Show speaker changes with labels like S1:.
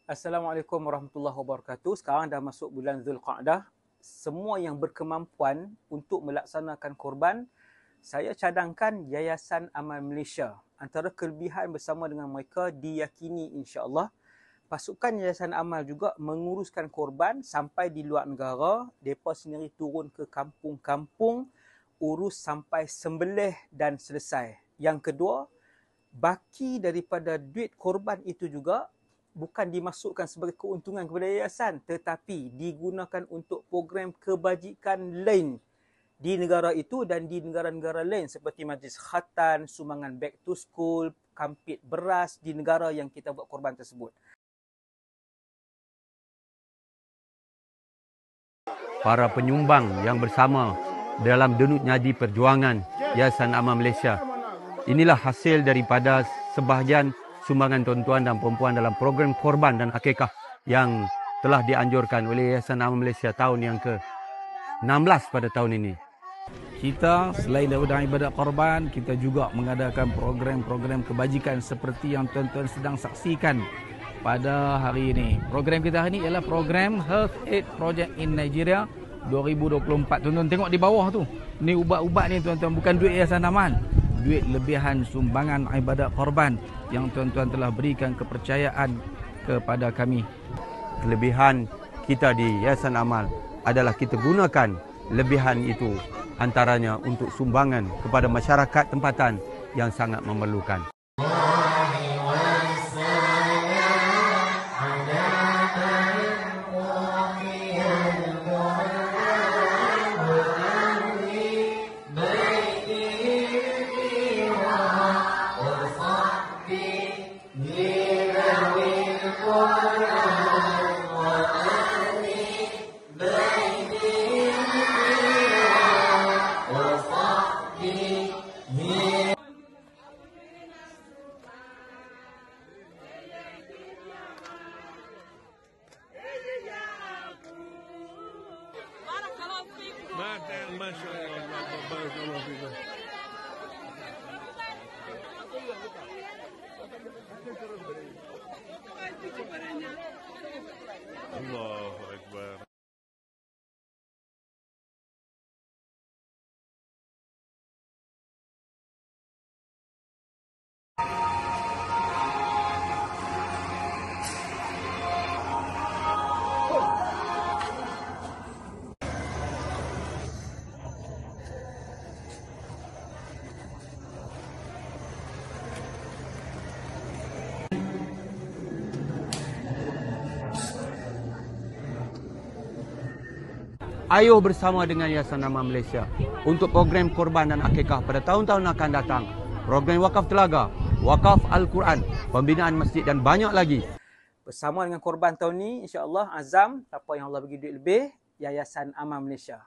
S1: Assalamualaikum warahmatullahi wabarakatuh. Sekarang dah masuk bulan Zulqa'dah. Semua yang berkemampuan untuk melaksanakan korban, saya cadangkan Yayasan Amal Malaysia. Antara kelebihan bersama dengan mereka diyakini insya-Allah, pasukan Yayasan Amal juga menguruskan korban sampai di luar negara. Mereka sendiri turun ke kampung-kampung, urus sampai sembelih dan selesai. Yang kedua, baki daripada duit korban itu juga bukan dimasukkan sebagai keuntungan kepada yayasan, tetapi digunakan untuk program kebajikan lain di negara itu dan di negara-negara lain seperti majlis khatan, sumbangan back to school, kampit beras di negara yang kita buat korban tersebut.
S2: Para penyumbang yang bersama dalam denyut nadi perjuangan Yayasan Amal Malaysia. Inilah hasil daripada sebahagian sumbangan tuan-tuan dan perempuan dalam program korban dan akikah yang telah dianjurkan oleh Yayasan Amal Malaysia tahun yang ke-16 pada tahun ini.
S3: Kita selain daripada ibadat korban, kita juga mengadakan program-program kebajikan seperti yang tuan-tuan sedang saksikan pada hari ini. Program kita hari ini ialah program Health Aid Project in Nigeria 2024. Tuan-tuan tengok di bawah tu. Ni ubat-ubat ni tuan-tuan, bukan duit Yayasan Amal. Duit lebihan sumbangan ibadat korban yang tuan-tuan telah berikan kepercayaan kepada kami.
S2: Kelebihan kita di Yayasan Amal adalah kita gunakan lebihan itu antaranya untuk sumbangan kepada masyarakat tempatan yang sangat memerlukan.
S4: Allahu Akbar.
S2: Ayo bersama dengan Yayasan Amal Malaysia untuk program korban dan akikah pada tahun-tahun akan datang. Program wakaf telaga, wakaf Al-Quran, pembinaan masjid dan banyak lagi.
S1: Bersama dengan korban tahun ni, insya-Allah azam, siapa yang Allah bagi duit lebih, Yayasan Amal Malaysia.